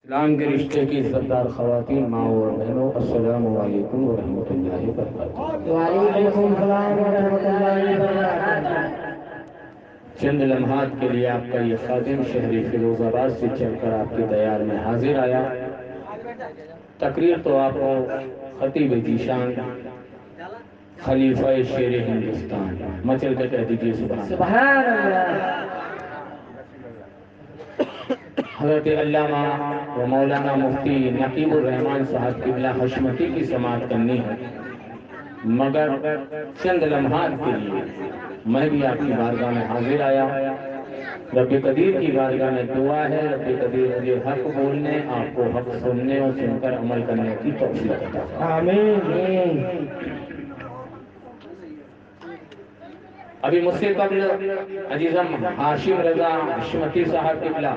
اسلام کے رشتے کی عزتدار خواتین ماں اور بہنوں، السلام علیکم ورحمۃ اللہ وبرکاتہ۔ وعلیکم السلام ورحمۃ اللہ وبرکاتہ۔ چند لمحات کے لیے آپ کا یہ خادم شہری فیروز آباد سے چل کر آپ کے دیار میں حاضر آیا۔ تقریر تو آپ کو خطیب ذیشان خلیفہ شیر ہندوستان مچل کے کہہ دیجیے سبحان اللہ۔ حضرت علامہ و مولانا مفتی نقیب الرحمان صاحب قبلہ حشمتی کی سماعت کرنی ہے، مگر چند لمحات کے لیے میں بھی آپ کی بارگاہ میں حاضر آیا۔ رب قدیر کی بارگاہ میں دعا ہے، رب قدیر مجھے حق بولنے، آپ کو حق سننے اور سن کر عمل کرنے کی توفیق عطا فرمائے۔ آمین۔ ابھی مجھ سے قبل عزیزم ہاشم رضا حشمتی صاحب قبلہ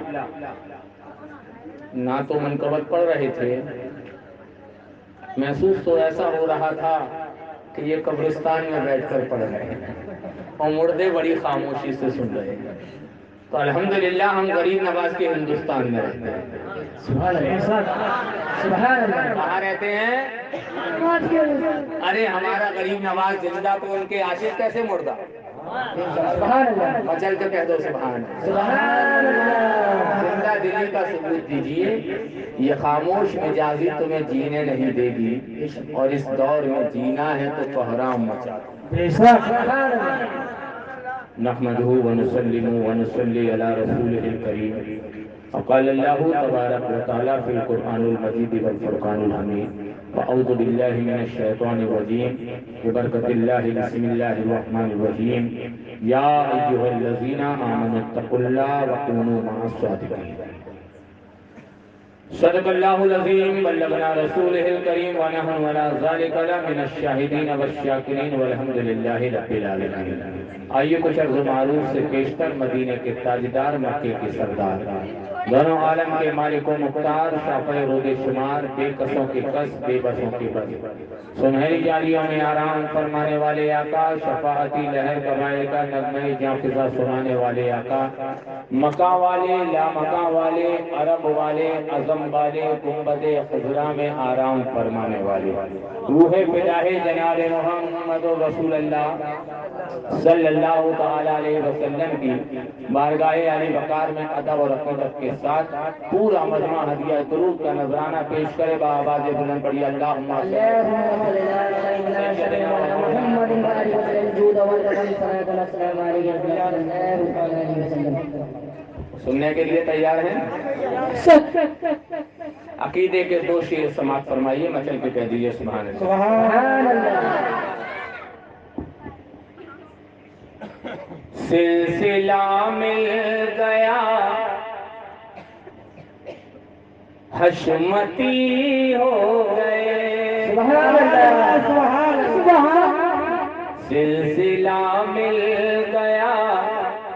نہ تو منقبت پڑھ رہے تھے، محسوس تو ایسا ہو رہا تھا کہ یہ قبرستان میں بیٹھ کر پڑھ رہے ہیں اور مردے بڑی خاموشی سے سن رہے ہیں۔ تو الحمدللہ ہم غریب نواز کے ہندوستان میں رہتے ہیں۔ سبحان اللہ۔ کہاں رہتے ہیں؟ ارے ہمارا غریب نواز زندہ تو ان کے عاشق کیسے مردہ؟ سبحان اللہ۔ مچل کے کہہ دو سبحان اللہ۔ سبحان اللہ۔ زندہ دلی کا ثبوت دیجیے، یہ خاموش مزاجی تمہیں جینے نہیں دے گی، اور اس دور میں جینا ہے تو کوحرام مچا دو۔ بے شک۔ سبحان اللہ۔ نحمده ونسلم ونصلي على رسوله الكريم وقال الله تبارك وتعالى في القرآن المجيد والفرقان الحميد وأعوذ بالله من الشيطان الرجيم ببركة الله بسم الله الرحمن الرحيم يا أيها الذين آمنوا اتقوا الله وكونوا مع الصادقين صدق اللہ العظیم بلغنا رسولہ الکریم ونحن ولا ذالک من الشاہدین والشاکرین والحمد للہ رب العالمین۔ آئیے کچھ عرض معروف سے پیشتر مدینے کے تاجدار، مکے کے سردار، دونوں عالم کے مالک و مختار، شافع رود شمار، بے کسوں کے کس، بے بسوں کے بس، سنہری جالیوں میں آرام فرمانے والے آقا، شفاعتی لہر قبائل کا نغمہ جاں فضا سنانے والے آقا، مکہ والے لا مکہ والے، عرب والے عظم والے، گنبد خضرا میں آرام فرمانے والے، روح فداء جناب محمد رسول اللہ صلی اللہ تعالی علیہ وسلم کی بارگاہ علی وقار میں ادب اور عقیدت کے ساتھ پورا مجمع ہدیہ درود کا نذرانہ پیش کرے با آواز بلند پڑھی اللہم صلی سننے کے لیے تیار ہیں؟ عقیدے کے دو شعر سماعت فرمائیے، مچل کے کہہ دیجیے سبحان اللہ۔ سبحان اللہ۔ سلسلہ مل گیا حشمتی ہو گئے، سبحان اللہ۔ سبحان اللہ۔ سلسلہ مل گیا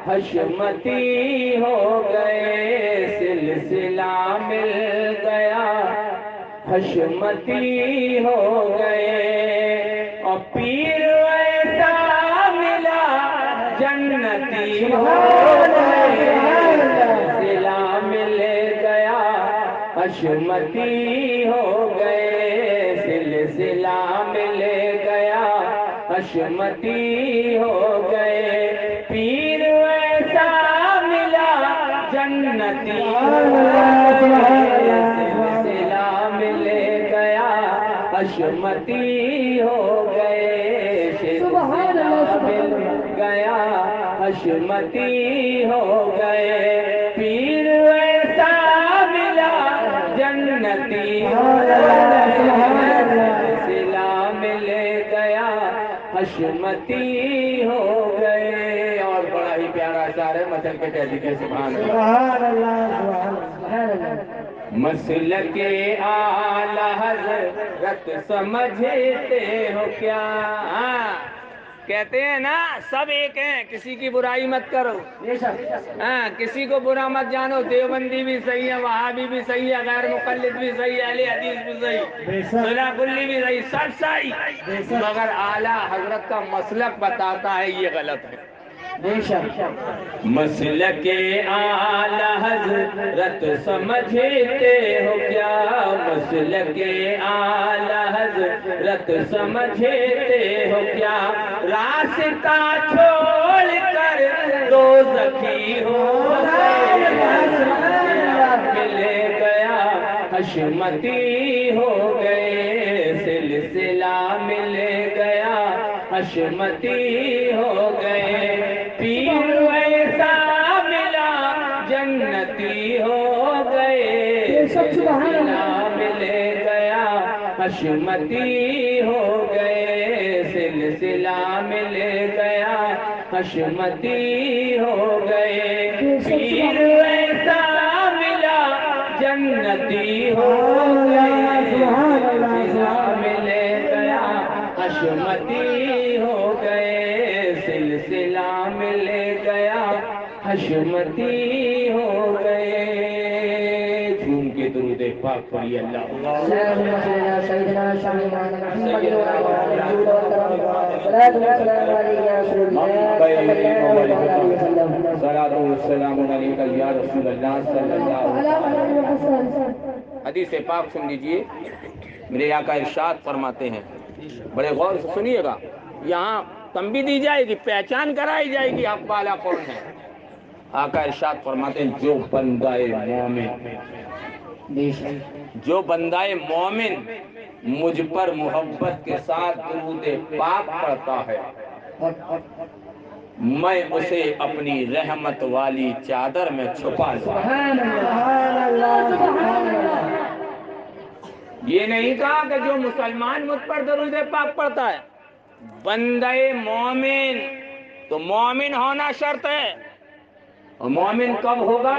حشمتی ہو گئے، سلسلہ مل گیا حشمتی ہو گئے، اور پیر ایسا ملا جنتی ہو گئے، سلسلہ مل گیا حشمتی ہو گئے، سلسلہ مل گیا حشمتی ہو گئے، پیر ایسا ملا جنتی ہو گئے، سلسلہ مل گیا حشمتی ہو گئے، سلسلہ مل گیا حشمتی ہو گئے، پیر ایسا ملا جنتی ہو گئے، سلسلہ مل گیا حشمتی ہو گئے۔ اور بڑا ہی پیارا اشعار ہے، مچل کے کہہ دیجیے سبحان اللہ۔ سبحان اللہ۔ سبحان اللہ۔ مسلک اعلی حضرت سمجھتے ہو کیا؟ کہتے ہیں نا سب ایک ہیں، کسی کی برائی مت کرو، ہاں کسی کو برا مت جانو، دیوبندی بھی صحیح ہے، وہابی بھی صحیح ہے، غیر مقلد بھی صحیح ہے، اہل حدیث بھی صحیح، صلہ کلی بھی صحیح، سب صحیح، مگر اعلیٰ حضرت کا مسلک بتاتا ہے یہ غلط ہے۔ مسلک اعلی حضرت سمجھتے ہو نسل کے اعلی حضرت سمجھتے ہو کیا راستہ چھوڑ کر دوزخی ہو گئے ملے گیا حشمتی ہو گئے سلسلہ ملے گیا حشمتی ہو گئے پیر ایسا ملا جنتی ہو گئے سلسلہ ملے گیا حشمتی ہو گئے سلسلہ ملے گیا حشمتی ہو گئے پیر ایسا ملا جنتی ہو گئے سلسلہ ملے گیا حشمتی ہو گئے سلسلہ ملے گیا حشمتی ہو گئے جھوم کے درود پاک پڑھیے اللہ صلاۃ والسلام علیک یا رسول اللہ صلی اللہ علیہ وسلم۔ حدیث پاک سن لیجئے، میرے آقا ارشاد فرماتے ہیں، بڑے غور سے سنیے گا، یہاں تنبیہ دی جائے گی، پہچان کرائی جائے گی آپ والا کون ہے۔ آقا ارشاد فرماتے ہیں جو بندہ مومن مجھ پر محبت کے ساتھ درود پاک پڑھتا ہے میں اسے اپنی رحمت والی چادر میں چھپا لوں۔ یہ نہیں کہا کہ جو مسلمان مجھ پر درود پاک پڑھتا ہے، بندہ مومن، تو مومن ہونا شرط ہے۔ اور مومن کب ہوگا؟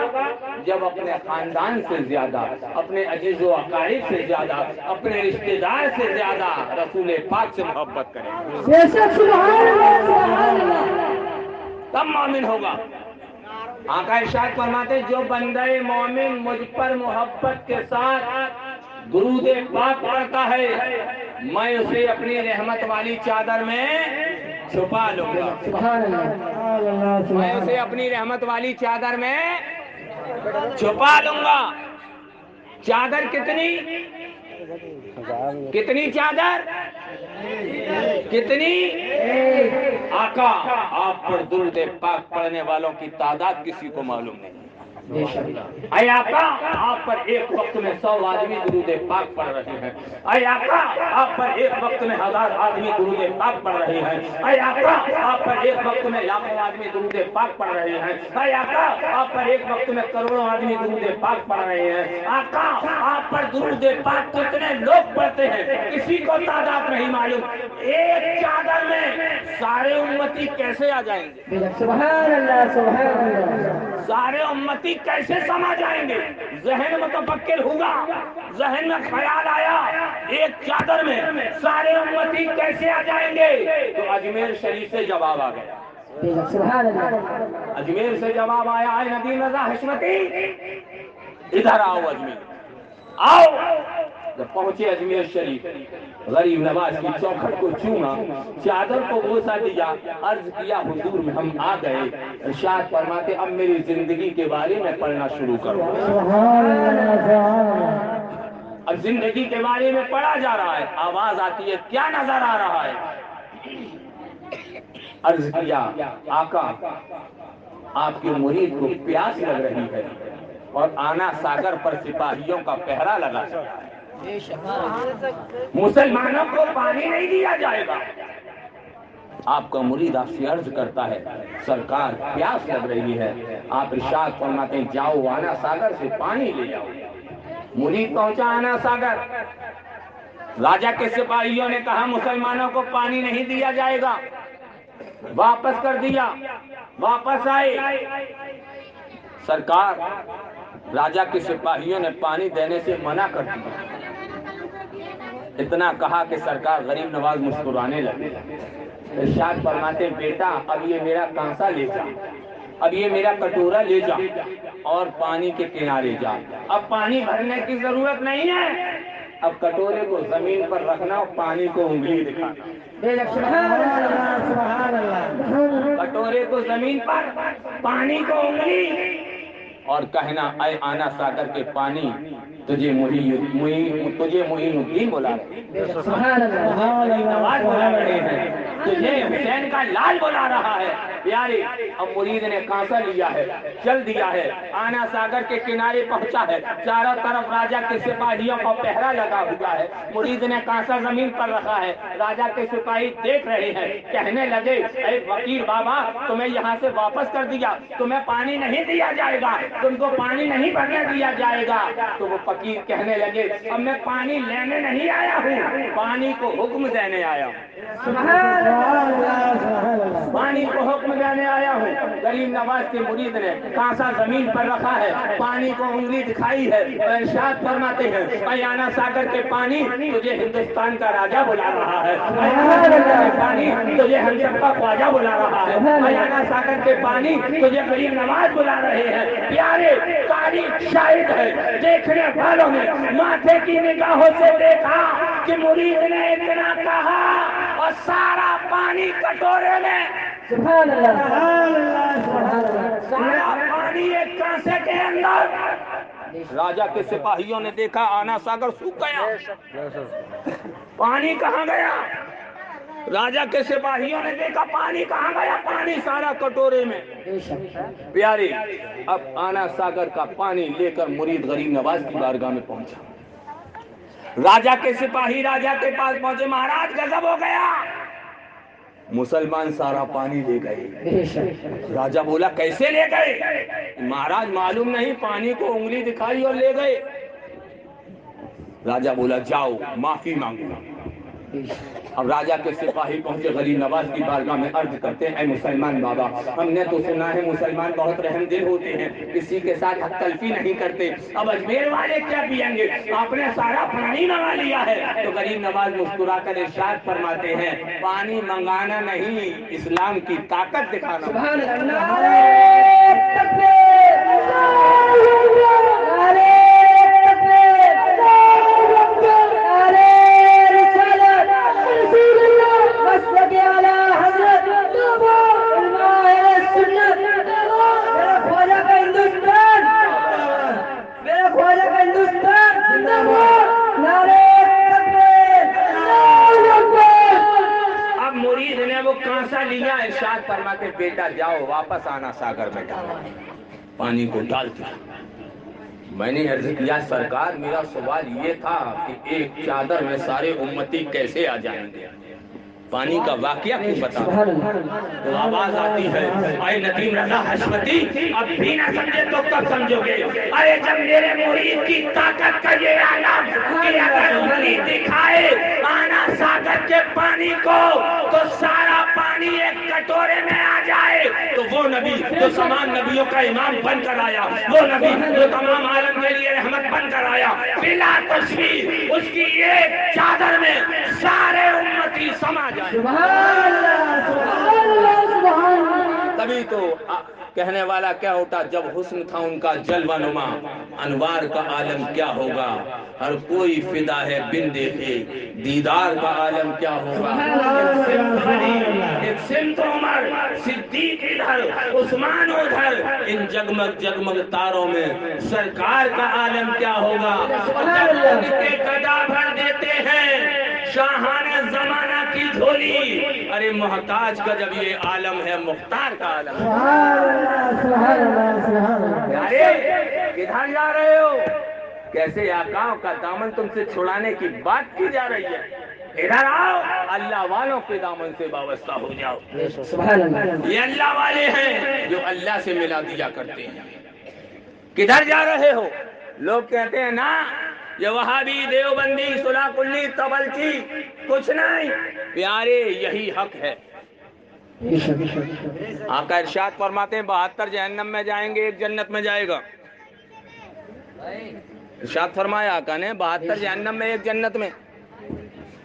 جب اپنے خاندان سے زیادہ، اپنے عزیز و اقارب سے زیادہ، اپنے رشتہ دار سے زیادہ رسول پاک سے محبت کرے، تب مومن ہوگا۔ آقا ارشاد فرماتے جو بندہ مومن مجھ پر محبت کے ساتھ درود پاک پڑھتا ہے میں اسے اپنی رحمت والی چادر میں چھپا لوں گا، میں اسے اپنی رحمت والی چادر میں چھپا لوں گا۔ چادر کتنی چادر کتنی؟ آقا آپ پر درود پاک پڑھنے والوں کی تعداد کسی کو معلوم نہیں۔ اے آقا آپ پر ایک وقت میں 100 آدمی درود پاک پڑھ رہے ہیں، اے آقا آپ پر ایک وقت میں 1000 آدمی درود پاک پڑھ رہے ہیں، اے آقا آپ پر ایک وقت میں لاکھوں آدمی درود پاک پڑھ رہے ہیں، اے آقا آپ پر ایک وقت میں کروڑوں آدمی درود پاک پڑھ رہے ہیں۔ آقا آپ پر درود پاک کتنے لوگ پڑھتے ہیں کسی کو تعداد نہیں معلوم۔ ایک چادر میں سارے امتی کیسے آ جائیں گے؟ سبحان اللہ سبحان اللہ۔ سارے امتی کیسے سما جائیں گے؟ ذہن متفکر ہوگا، ذہن میں خیال آیا ایک چادر میں سارے امتی کیسے آ جائیں گے؟ تو اجمیر شریف سے جواب آ گیا، سبحان اللہ۔ اجمیر سے جواب آیا ہے نبی رضا حشمتی ادھر آؤ اجمیر آؤ۔ جب پہنچے اجمیر شریف غریب نواز کی چوکھٹ کو چوما، چادر کو بوسا دیا، عرض کیا حضور میں ہم آ گئے۔ ارشاد فرماتے اب میری زندگی کے بارے میں پڑھنا شروع کرو۔ اب زندگی کے بارے میں پڑھا جا رہا ہے، آواز آتی ہے کیا نظر آ رہا ہے؟ عرض کیا آقا آپ کے مرید کو پیاس لگ رہی ہے اور آنا ساگر پر سپاہیوں کا پہرا لگا ہے، مسلمانوں کو پانی نہیں دیا جائے گا۔ آپ کا مرید آپ سے عرض کرتا ہے سرکار پیاس لگ رہی ہے، آپ ارشاد فرماتے ہیں جاؤ آنا ساگر سے پانی لے جاؤ۔ مرید پہنچا آنا ساگر، راجا کے سپاہیوں نے کہا مسلمانوں کو پانی نہیں دیا جائے گا، واپس کر دیا، واپس آئے۔ سرکار راجا کے سپاہیوں نے پانی دینے سے منع کر دیا۔ اتنا کہا کہ سرکار غریب نواز مسکرانے لگے، ارشاد فرماتے بیٹا اب یہ میرا کانسا لے جا، اب یہ میرا کٹورا لے جا اور پانی کے کنارے جا، اب پانی بھرنے کی ضرورت نہیں ہے، اب کٹورے کو زمین پر رکھنا اور پانی کو انگلی دکھانا، کٹورے کو زمین پر پانی کو انگلی اور کہنا اے آنا ساگر کے پانی تجھے معین الدین بلا رہے ہیں، سبحان اللہ نواز بلا رہے ہیں، تجھے حسین کا لال بلا رہا ہے پیارے۔ اب مرید نے کانسا لیا ہے، چل دیا ہے، آنا ساگر کے کنارے پہنچا ہے، چاروں طرف راجا کے سپاہیوں کا پہرا لگا ہوا ہے، مرید نے کانسا زمین پر رکھا ہے، راجا کے سپاہی دیکھ رہے ہیں، کہنے لگے اے فقیر بابا تمہیں یہاں سے واپس کر دیا، تمہیں پانی نہیں دیا جائے گا، تم کو پانی نہیں بھرنے دیا جائے گا۔ تو وہ فقیر کہنے لگے اب میں پانی لینے نہیں آیا ہوں، پانی کو حکم دینے آیا ہوں، سبحان اللہ پانی کو حکم دینے آیا ہوں۔ غریب نواز کے مرید نے کانسا زمین پر رکھا ہے، پانی کو انگلی دکھائی ہے، ارشاد فرماتے ہیں اے آنا ساگر کے پانی تجھے ہندوستان کا راجا بلا رہا ہے، اے آنا ساگر کے پانی تجھے ہم سب کا خواجہ بلا رہا ہے، اے آنا ساگر کے پانی تجھے غریب نواز بلا رہے ہیں۔ پیارے تاریخ شاہد ہے، دیکھنے والوں نے ماتھے کی نگاہوں سے دیکھا کہ مرید نے اتنا کہا اور سارا پانی کٹورے میں، سبحان اللہ سبحان اللہ سارا پانی ایک کانسے کے اندر۔ راجا کے سپاہیوں نے دیکھا آنا ساگر سوکھ گیا، پانی کہاں گیا؟ راجا کے سپاہیوں نے دیکھا پانی کہاں گیا؟ پانی سارا کٹورے میں۔ پیارے اب آنا ساگر کا پانی لے کر مرید غریب نواز کی بارگاہ میں پہنچا، راجا کے سپاہی راجا کے پاس پہنچے، مہاراج غضب ہو گیا، مسلمان سارا پانی لے گئے۔ راجا بولا کیسے لے گئے؟ مہاراج معلوم نہیں، پانی کو انگلی دکھائی اور لے گئے۔ راجا بولا جاؤ معافی مانگو۔ اب راجا کے سپاہی پہنچے غریب نواز کی بارگاہ میں، عرض کرتے ہیں اے مسلمان بابا ہم نے تو سنا ہے مسلمان بہت رحم دل ہوتے ہیں، کسی کے ساتھ حق تلفی نہیں کرتے، اب اجمیر والے کیا پئیں گے؟ آپ نے سارا پانی منگا لیا ہے۔ تو غریب نواز مسکرا کر ارشاد فرماتے ہیں پانی منگانا نہیں، اسلام کی طاقت دکھانا۔ سبحان اللہ لیا، ارشاد فرما کے بیٹا جاؤ واپس آنا ساگر میں ڈالو، پانی کو ڈال دیا۔ میں نے عرض کیا سرکار میرا سوال یہ تھا کہ ایک چادر میں سارے امتی کیسے آ جائیں گے، پانی کا واقعہ کیوں بتا؟ تو آواز آتی ہے اے ندیم رضا حشمتی اب بھی نہ سمجھے تو کب سمجھو گے؟ ارے جب میرے مرید کی طاقت کا یہ عالم کہ اگر انگلی دکھائے آنا ساگر کے پانی کو تو سارا پانی ایک کٹورے میں آ جائے، تو وہ نبی جو تمام نبیوں کا امام بن کر آیا، وہ نبی جو تمام عالم کے لیے رحمت بن کر آیا، بلا تشبیہ اس کی ایک چادر میں سارے امتی سما جائے۔ سبحان اللہ سبحان اللہ سبحان اللہ۔ تبھی تو کہنے والا کیا ہوتا جب حسن تھا ان کا جلوہ نما، انوار کا عالم کیا ہوگا، ہر کوئی فدا ہے بن دیکھے دیدار کا عالم کیا ہوگا۔ ایک سمت عمر صدیق ادھر عثمان ادھر، ان جگمگ جگمگ تاروں میں سرکار کا عالم کیا ہوگا۔ جب کے گدا بھر دیتے ہیں شاہان زمانہ کی جھولی، ارے محتاج کا جب یہ عالم ہے مختار کا عالم۔ سبحان اللہ سبحان اللہ۔ ارے کدھر جا رہے ہو؟ کیسے آقا کا دامن تم سے چھڑانے کی بات کی جا رہی ہے؟ ادھر آؤ، اللہ والوں کے دامن سے وابستہ ہو جاؤ۔ سبحان اللہ۔ یہ اللہ والے ہیں جو اللہ سے ملا دیا کرتے ہیں۔ کدھر جا رہے ہو؟ لوگ کہتے ہیں نا یہ وہابی دیوبندی صلح کلی تبلچی کچھ نہیں، پیارے یہی حق ہے۔ آقا ارشاد فرماتے ہیں 72 جہنم میں جائیں گے، ایک جنت میں جائے گا۔ ارشاد فرمایا آقا نے 72 جہنم میں ایک جنت میں،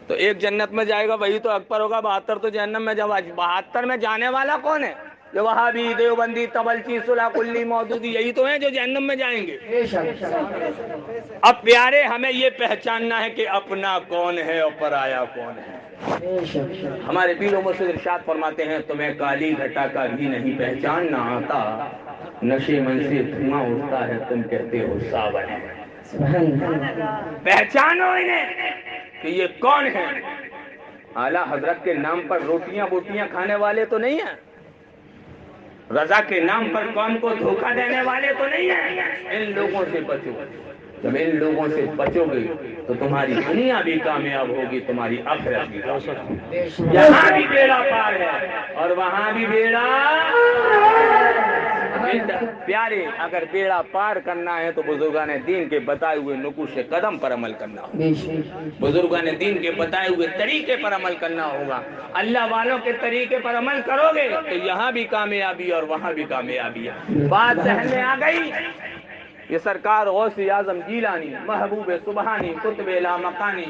تو ایک جنت میں جائے گا وہی تو اکبر ہوگا، 72 تو جہنم میں جب 72 میں جانے والا کون ہے؟ جو وہابی دیوبندی تبلچی صلح کلی مودودی یہی تو ہیں جو جہنم میں جائیں گے۔ اب پیارے ہمیں یہ پہچاننا ہے کہ اپنا کون ہے اور پرایا کون ہے۔ ہمارے پیر و مرشد ارشاد فرماتے ہیں تمہیں کالی گھٹا کا بھی نہیں پہچاننا آتا، نشے من سے دھواں اٹھتا ہے تم کہتے ہو ساون ہے۔ پہچانو انہیں کہ یہ کون ہے. اعلیٰ حضرت کے نام پر روٹیاں بوٹیاں کھانے والے تو نہیں ہیں, رضا کے نام پر قوم کو دھوکہ دینے والے تو نہیں ہیں. ان لوگوں سے بچو. جب ان لوگوں سے بچو گے تو تمہاری دنیا بھی کامیاب ہوگی, تمہاری آخرت بھی کامیاب ہوگی. یہاں بھی بیڑا پار ہے اور وہاں بھی بیڑا. پیارے, اگر بیڑا پار کرنا ہے تو بزرگان دین کے بتائے ہوئے نقوش قدم پر عمل کرنا ہوگا, بزرگان دین کے بتائے ہوئے طریقے پر عمل کرنا ہوگا. اللہ والوں کے طریقے پر عمل کرو گے تو یہاں بھی کامیابی اور وہاں بھی کامیابی ہے. بات ذہن میں آ گئی. یہ سرکار غوث اعظم جیلانی, محبوب سبحانی, قطب لامکانی,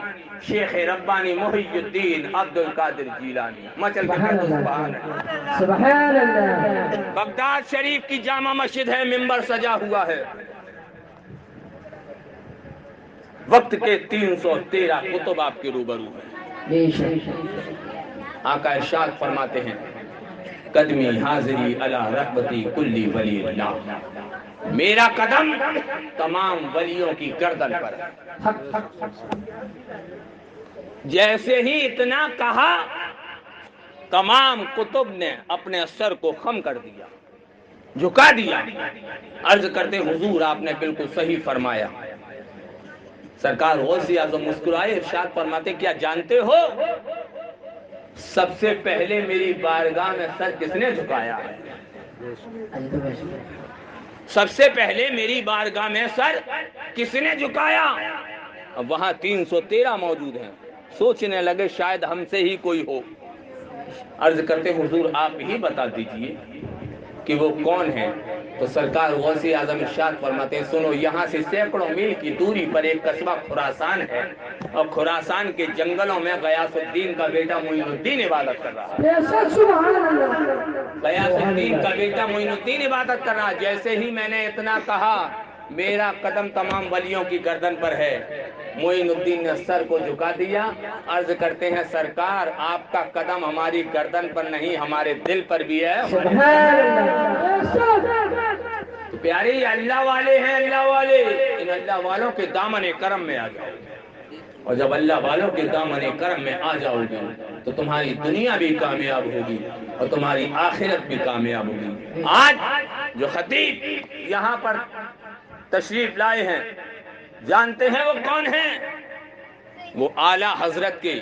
شیخ ربانی محی الدین عبد القادر جیلانی. مچل کے کہہ دو سبحان اللہ. سبحان اللہ. بغداد شریف کی جامع مسجد ہے, ممبر سجا ہوا ہے. وقت کے 313 کتب آپ کے روبرو ہیں. آقا ارشاد فرماتے ہیں قدمی حاضری علی رغبتی کلی ولی اللہ. میرا قدم تمام ولیوں کی گردن پر ہے. جیسے ہی اتنا کہا تمام کتب نے اپنے سر کو خم کر دیا, جھکا دیا. عرض کرتے حضور آپ نے بالکل صحیح فرمایا. سرکار غوث اعظم مسکرائے, ارشاد فرماتے کیا جانتے ہو سب سے پہلے میری بارگاہ میں سر کس نے جھکایا ہے؟ سب سے پہلے میری بارگاہ میں سر کس نے جھکایا؟ اب وہاں 313 موجود ہیں. سوچنے لگے شاید ہم سے ہی کوئی ہو. عرض کرتے حضور آپ ہی بتا دیجئے کہ وہ کون ہے. تو سرکار غوث اعظم ارشاد فرماتے ہیں سنو, یہاں سے سینکڑوں میل کی دوری پر ایک قصبہ خراسان ہے, اور خراسان کے جنگلوں میں غیاث الدین کا بیٹا معین الدین عبادت کر رہا ہے. غیاث الدین کا بیٹا معین الدین عبادت کر رہا ہے. جیسے ہی میں نے اتنا کہا میرا قدم تمام ولیوں کی گردن پر ہے. معین الدین نے سر کو جھکا دیا. عرض کرتے ہیں سرکار آپ کا قدم ہماری گردن پر نہیں ہمارے دل پر بھی ہے. تو پیارے یہ اللہ والے ہیں, اللہ والے. ان اللہ والوں کے دامن کرم میں آ جاؤ, اور جب اللہ والوں کے دامن کرم میں آ جاؤ گے تو تمہاری دنیا بھی کامیاب ہوگی اور تمہاری آخرت بھی کامیاب ہوگی. آج جو خطیب یہاں پر تشریف لائے ہیں جانتے ہیں وہ کون ہیں؟ وہ اعلیٰ حضرت کے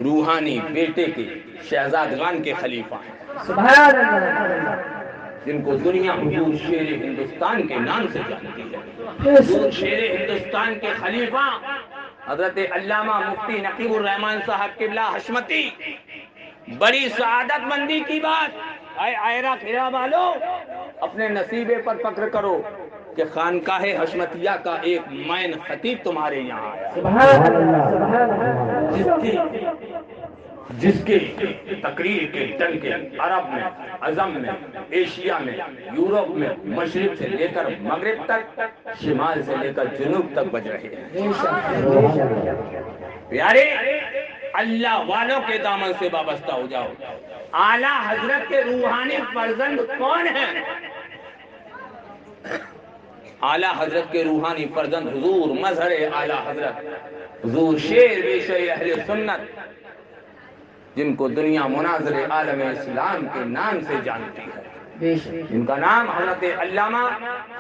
روحانی بیٹے کے شہزادگان کے خلیفہ ہیں. سبحان اللہ. جن کو دنیا حضور شیر ہندوستان کے نام سے جانتی ہے. حضور شیر ہندوستان کے خلیفہ حضرت علامہ مفتی نقیب الرحمان صاحب قبلہ حشمتی. بڑی سعادت مندی کی بات. اے آئرہ پھرا والو, اپنے نصیبے پر فخر کرو کہ خانقاہ حشمتیہ کا ایک مین خطیب تمہارے یہاں آیا. سبحان اللہ. جس کے تقریر کے ڈنکے عرب میں, عجم میں, ایشیا میں, یورپ میں, مشرق سے لے کر مغرب تک, شمال سے لے کر جنوب تک بج رہے ہیں. پیارے اللہ والوں کے دامن سے وابستہ ہو جاؤ. اعلیٰ حضرت کے روحانی فرزند کون ہیں؟ اعلیٰ حضرت کے روحانی فرزند حضور مظہر اعلیٰ حضرت, حضور شیر بیشہ اہل سنت, جن کو دنیا مناظر عالم اسلام کے نام سے جانتی ہے. جن کا نام حضرت علامہ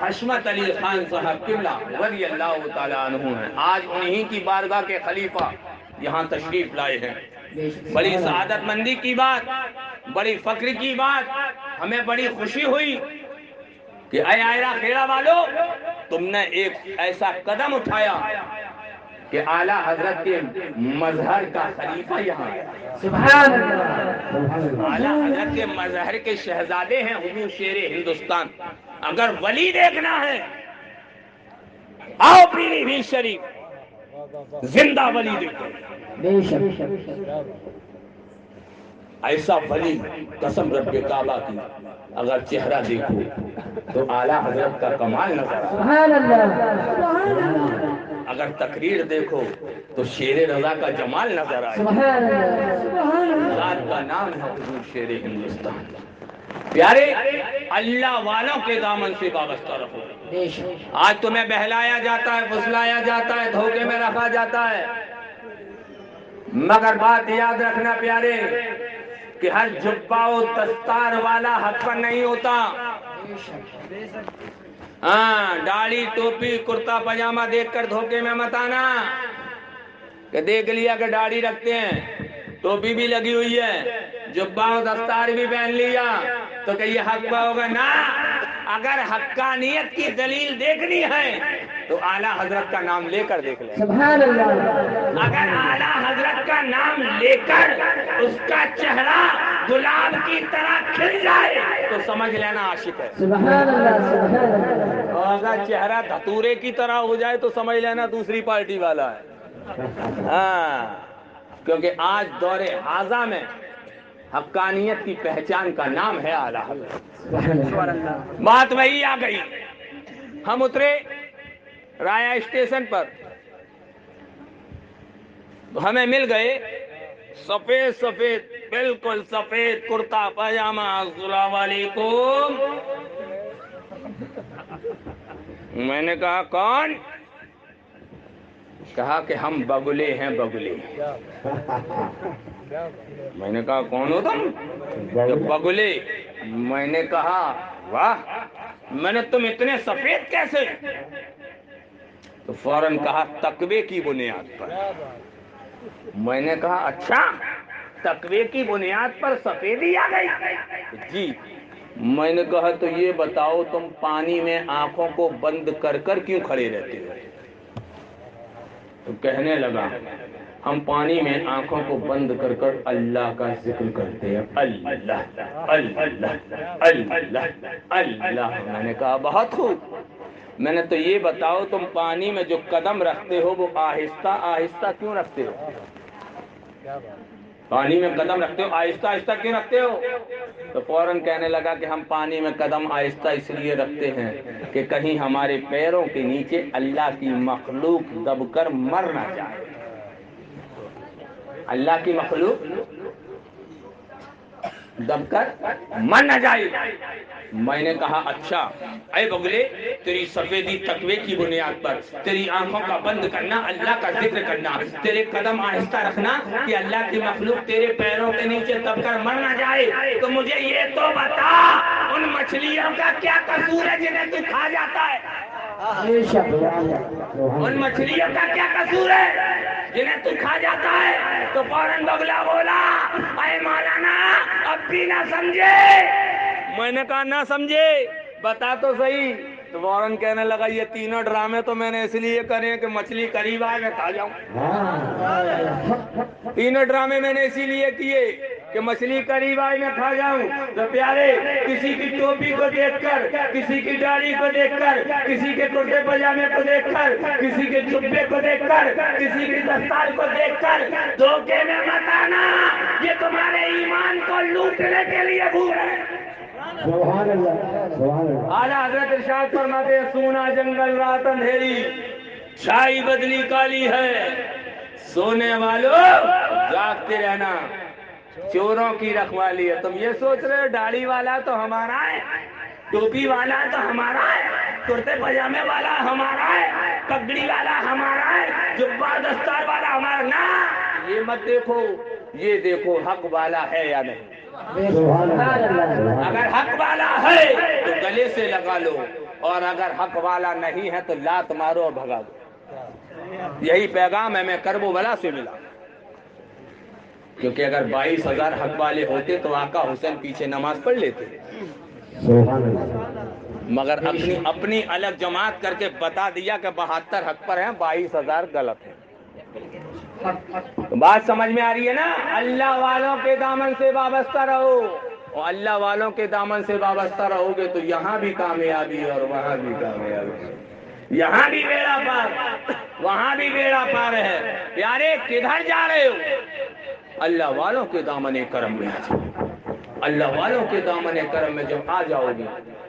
حشمت علی خان صاحب قبلہ رضی اللہ تعالیٰ عنہ ہے. آج انہی کی بارگاہ کے خلیفہ یہاں تشریف لائے ہیں. بڑی سعادت مندی کی بات, بڑی فخر کی بات. ہمیں بڑی خوشی ہوئی کہ اے آئرہ کھیڑا والو, تم نے ایک ایسا قدم اٹھایا کہ اعلیٰ حضرت کے مظہر کا خلیفہ یہاں آیا. سبحان اللہ. اعلیٰ حضرت کے مظہر کے شہزادے ہیں حضور شیر ہندوستان. اگر ولی دیکھنا ہے آؤ پیلی بھی شریف, زندہ ولی دیکھو. ایسا ولی قسم رب کعبہ کی اگر چہرہ دیکھو تو اعلیٰ حضرت کا کمال نظر آئے. سبحان اللہ. اگر تقریر دیکھو تو شیر رضا کا جمال نظر آئے. سبحان اللہ. ذات کا نام ہے حضور شیر ہندوستان. پیارے اللہ والوں کے دامن سے وابستہ رہو. آج تمہیں بہلایا جاتا ہے, پھسلایا جاتا ہے, دھوکے میں رکھا جاتا ہے, مگر بات یاد رکھنا پیارے کہ ہر جبہ و دستار والا حق پر نہیں ہوتا. ہاں, داڑھی ٹوپی کرتا پاجامہ دیکھ کر دھوکے میں مت آنا کہ دیکھ لیا کہ داڑھی رکھتے ہیں, ٹوپی بھی لگی ہوئی ہے, جبہ و دستار بھی پہن لیا تو کہ یہ حق پہ ہوگا. نا, اگر حقانیت کی دلیل دیکھنی ہے تو اعلیٰ حضرت کا نام لے کر دیکھ لیں. سبحان اللہ. اگر اعلیٰ حضرت کا نام لے کر اس کا چہرہ گلاب کی طرح کھل جائے تو سمجھ لینا عاشق ہے. سبحان اللہ. سبحان اللہ. اور اگر چہرہ دھتورے کی طرح ہو جائے تو سمجھ لینا دوسری پارٹی والا ہے. ہاں, کیونکہ آج دور حاضر میں حقانیت کی پہچان کا نام ہے اعلیٰ حضرت. بات وہی آ گئی. ہم اترے رایا اسٹیشن پر, ہمیں مل گئے سفید سفید, بالکل سفید کرتا پاجامہ. السلام علیکم. میں نے کہا کون؟ کہا کہ ہم بگلے ہیں, بگلے. میں نے کہا کون ہو تم؟ بگلے. میں نے کہا واہ, میں نے تم اتنے سفید کیسے؟ تو فوراً کہا تقوی کی بنیاد پر. میں نے کہا اچھا, تقوی کی بنیاد پر سفیدی آ گئی؟ جی. میں نے کہا تو یہ بتاؤ تم پانی میں آنکھوں کو بند کر کر کیوں کھڑے رہتے ہو؟ تو کہنے لگا ہم پانی میں آنکھوں کو بند کر کر اللہ کا ذکر کرتے ہیں. اللہ اللہ اللہ اللہ. میں نے کہا بہت خوب. میں نے تو یہ بتاؤ تم پانی میں جو قدم رکھتے ہو وہ آہستہ آہستہ کیوں رکھتے ہو؟ پانی میں قدم رکھتے ہو آہستہ آہستہ کیوں رکھتے ہو؟ تو فوراً کہنے لگا کہ ہم پانی میں قدم آہستہ اس لیے رکھتے ہیں کہ کہیں ہمارے پیروں کے نیچے اللہ کی مخلوق دب کر مر نہ جائے. اللہ کی مخلوق دب کر مر نہ جائے. میں نے کہا اچھا اے بگلے, تیری سفیدی تقوی کی بنیاد پر, تیری آنکھوں کا بند کرنا, اللہ کا ذکر کرنا, تیرے قدم آہستہ رکھنا کہ اللہ کی مخلوق تیرے پیروں کے نیچے دب کر مر نہ جائے, تو مجھے یہ تو بتا ان مچھلیوں کا کیا قصور ہے جنہیں تو کھا جاتا ہے؟ ان مچھلیوں کا کیا قصور ہے جنہیں تو کھا جاتا ہے؟ تو فوراً بگلا بولا اے مولانا اب بھی نہ سمجھے. میں نے کہا نہ سمجھے, بتا تو صحیح. تو فوراً کہنے لگا یہ تینوں ڈرامے تو میں نے اس لیے کرے کہ مچھلی قریب آئے میں کھا جاؤں. تینوں ڈرامے میں نے اسی لیے کیے کہ مچھلی قریب آئے میں کھا جاؤں. تو پیارے کسی کی ٹوپی کو دیکھ کر, کسی کی داڑھی کو دیکھ کر, کسی کے کرتے پاجامے کو دیکھ کر, کسی کے جبے کو دیکھ کر, کسی کی دستار کو دیکھ کر دھوکے میں مت آنا. یہ تمہارے ایمان کو لوٹنے کے لیے بھول ہے. اعلیٰ حضرت ارشاد فرماتے ہیں سونا جنگل رات اندھیری, چھائی بدلی کالی ہے, سونے والوں جاگتے رہنا, چوروں کی رکھوالی ہے. تم یہ سوچ رہے ہو داڑھی والا تو ہمارا ہے, ٹوپی والا تو ہمارا ہے, کرتے پاجامے والا ہمارا ہے, پگڑی والا ہمارا ہے, جبہ دستار والا ہمارا. نہ, یہ مت دیکھو, یہ دیکھو حق والا ہے یا نہیں. اگر حق والا ہے تو گلے سے لگا لو, اور اگر حق والا نہیں ہے تو لات مارو اور بھگا دو. یہی پیغام ہے. میں کرب و بلا سے ملا, کیونکہ اگر 22,000 حق والے ہوتے تو آقا حسین پیچھے نماز پڑھ لیتے, مگر اپنی الگ جماعت کر کے بتا دیا کہ 72 حق پر ہیں, 22,000 غلط ہیں. بات سمجھ میں آ رہی ہے نا؟ اللہ والوں کے دامن سے وابستہ رہو, اور اللہ والوں کے دامن سے وابستہ رہو گے تو یہاں بھی کامیابی اور وہاں بھی کامیابی. یہاں بھی بیڑا پار, وہاں بھی بیڑا پار ہے. پیارے کدھر جا رہے ہو؟ اللہ والوں کے دامن کرم میں آ جاؤ. اللہ والوں کے دامن کرم میں جب آ جاؤ گے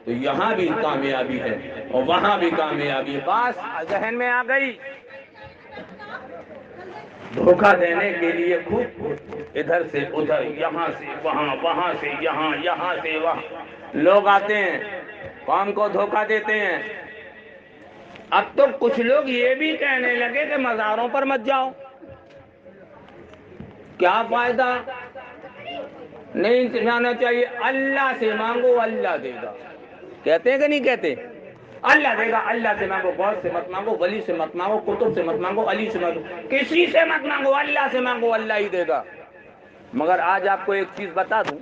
تو یہاں بھی کامیابی ہے اور وہاں بھی کامیابی. بات ذہن میں آ گئی. دھوکہ دینے کے لیے خوب ادھر سے ادھر، یہاں سے وہاں، وہاں سے یہاں، یہاں سے وہاں لوگ آتے ہیں، قوم کو دھوکہ دیتے ہیں۔ اب تو کچھ لوگ یہ بھی کہنے لگے کہ مزاروں پر مت جاؤ، کیا فائدہ، نہیں جانا چاہیے، اللہ سے مانگو اللہ دے گا، کہتے ہیں کہ نہیں کہتے؟ اللہ دے گا، اللہ سے مانگو، غوث سے مت مانگو، ولی سے مت مانگو، کتب سے مت مانگو، علی سے مت مانگو، کسی سے مت مانگو، اللہ سے مانگو، اللہ ہی دے گا۔ مگر آج آپ کو ایک چیز بتا دوں،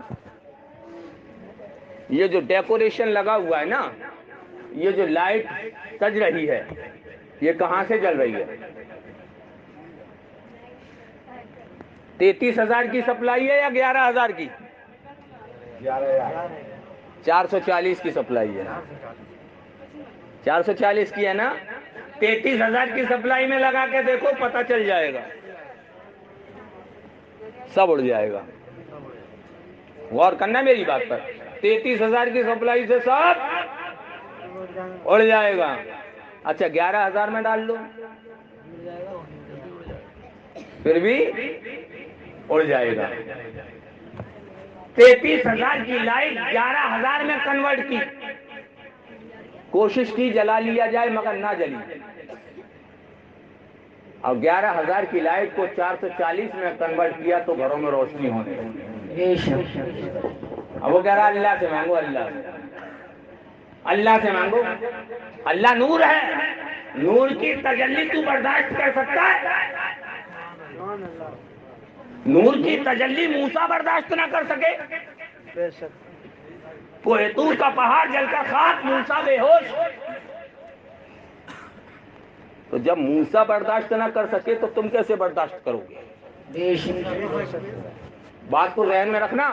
یہ جو ڈیکوریشن لگا ہوا ہے نا، یہ جو لائٹ سج رہی ہے، یہ کہاں سے جل رہی ہے؟ 33,000 کی سپلائی ہے یا 11,000 کی؟ 440 کی سپلائی ہے، 440 کی ہے نا، 33,000 کی سپلائی میں لگا کے دیکھو، پتہ چل جائے گا، سب اڑ جائے گا۔ غور کرنا میری بات پر، 33,000 کی سپلائی سے سب اڑ جائے گا۔ اچھا 11,000 میں ڈال لو، پھر بھی اڑ جائے گا۔ 33,000 کی لائٹ 11,000 میں کنورٹ کی، کوشش کی جلا لیا جائے مگر نہ جلی، اور 11,000 کی لائٹ کو 440 میں کنورٹ کیا تو گھروں میں روشنی ہونے لگی۔ اب وہ کہہ رہا اللہ سے مانگو، اللہ سے، اللہ سے مانگو، اللہ نور ہے، نور کی تجلی تو برداشت کر سکتا ہے؟ نور کی تجلی موسیٰ برداشت نہ کر سکے؟ کوہ طور کا پہاڑ جل کر خاک، موسیٰ بے ہوش۔ تو جب موسیٰ برداشت نہ کر سکے تو تم کیسے برداشت کرو گے؟ بات کو ذہن میں رکھنا،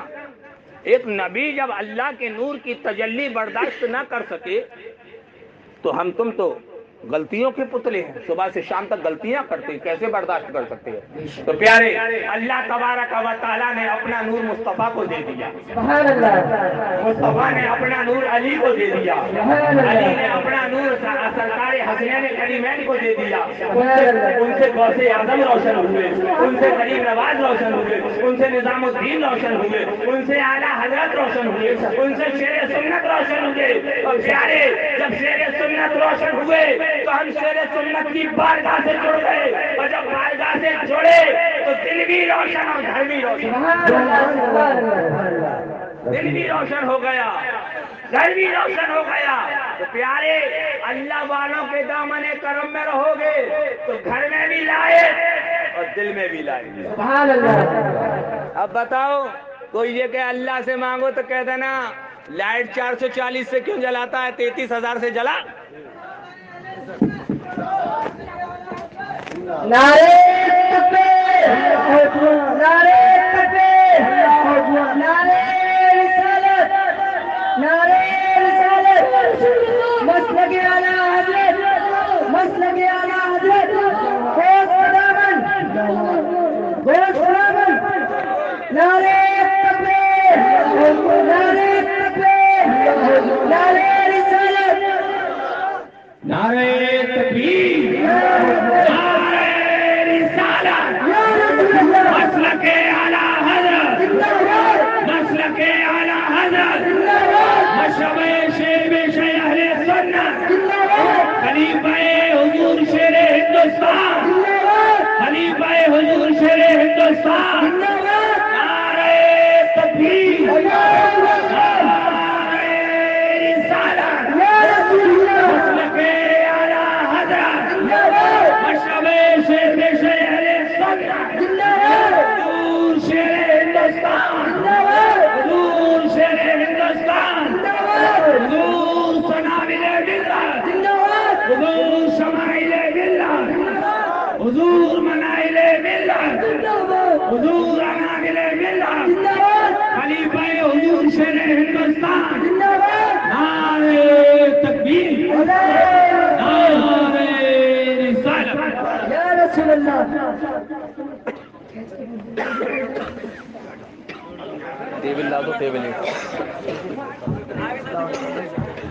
ایک نبی جب اللہ کے نور کی تجلی برداشت نہ کر سکے تو ہم تم تو غلطیوں کے پتلے ہیں، صبح سے شام تک غلطیاں کرتے ہیں، کیسے برداشت کر سکتے ہیں؟ تو پیارے، اللہ تبارک و تعالیٰ نے اپنا نور مصطفیٰ کو دے دیا، مصطفیٰ نے اپنا نور علی کو دے دیا، علی نے اپنا نور سرکار حسنین کریمین کو دے دیا، ان سے غوث اعظم روشن ہوئے، ان سے غریب نواز روشن ہوئے، ان سے نظام الدین روشن ہوئے، ان سے اعلیٰ حضرت روشن ہوئے، ان سے شیر سنت روشن ہوئے۔ اور پیارے، جب شیر سنت روشن ہوئے تو ہم شیر سنت کی بارگاہ سے جڑ گئے، اور جب بارگاہ سے جڑے تو دل بھی روشن اور گھر بھی روشن، دل بھی روشن ہو گیا، گھر بھی روشن ہو گیا۔ تو پیارے، اللہ والوں کے دامن کرم میں رہو گے تو گھر میں بھی لائے اور دل میں بھی لائے۔ اب بتاؤ، کوئی یہ کہ اللہ سے مانگو تو کہہ دینا لائٹ 440 سے کیوں جلاتا ہے، 33,000 سے جلا؟ نعرے تکبیر، نعرے تکبیر، نعرے رسالت، نعرے رسالت، مسلک اعلیٰ حضرت، مسلک اعلیٰ حضرت، غوث خداوند، غوث خداوند، نعرے تکبیر، نعرے تکبیر، نعرے رسالت، نعرے تکبیر، مسلک اعلیٰ حضرت، مسلک اعلیٰ حضرت، مشرب شیر شیخ اہل سنت، خلیفہ حضور شیر ہندوستان، خلیفہ حضور شیر ہندوستان، نعرہ تکبیر، نعرہ رسالت، مسلک اعلیٰ حضرت، مشرب شیر شیخ اہل سنت، حضور شیر ہندوستان، حضور شیر ہندوستان، حضور سنابل ملت، حضور شمائل ملت، حضور منائل ملت، حضور اناگل ملت، خلیفہ حضور شیر ہندوستان، نعرہ تکبیر، نعرہ رسالت، یا رسول اللہ۔ ٹیبل لا دو، ٹیبل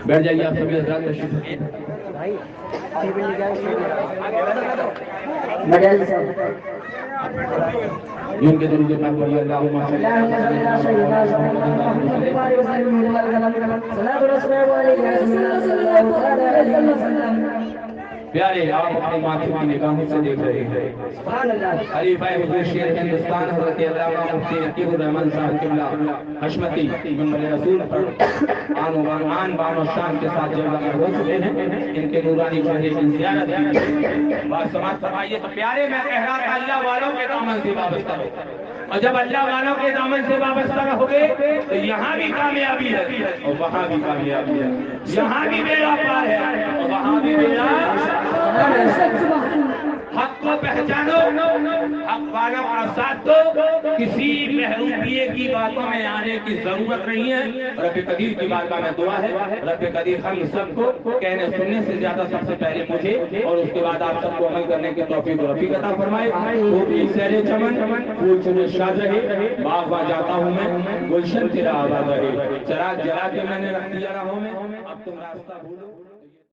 بیٹھ جائیے آپ سبھی حضرات، تشریف بھائی ٹیبل لے جائیں، جن کے درود پاک پڑھیے اللہم صلی اللهم صل على سيدنا محمد وعلى وسلم صلاة والسلام عليك صلى الله عليه وسلم. پیارے آپ اپنی ماتھے کی نگاہوں سے دیکھ رہے ہیں سبحان اللہ. خلیفہ حضور شیخ ہندوستان حضرت علامہ مفتی نقیب الرحمن صاحب قبلہ حشمتی منبر رسول پر آن بان و شان کے ساتھ جلوہ ہو چکے ہیں. ان کے نورانی چہرے کی زیارت کی بات سماعت فرمائیے. تو پیارے میں کہہ رہا تھا اللہ والوں کے دامن سے وابستہ ہو, اور جب اللہ والوں کے دامن سے وابستہ رہو گے تو یہاں بھی کامیابی ہے اور وہاں بھی کامیابی ہے, یہاں بھی بیڑا پار ہے اور وہاں بھی بیڑا. حق کو پہچانو, حق والوں کا ساتھ دو, کسی محرومیے کی باتوں میں آنے کی ضرورت نہیں ہے. رب قدیر کی بارگاہ میں دعا ہے, رب قدیر ہم سب کو کہنے سننے سے زیادہ سب سے پہلے مجھے اور اس کے بعد آپ سب کو عمل کرنے کی توفیق و رفیق عطا فرمائے. خوب سیر چمن پھول چنے شاد رہے, باغ باغ جاتا ہوں میں گلشن تیرا آباد رہے. چراغ جلا کے میں نے رکھ دیا راہوں میں, اب تم راستہ بھولو.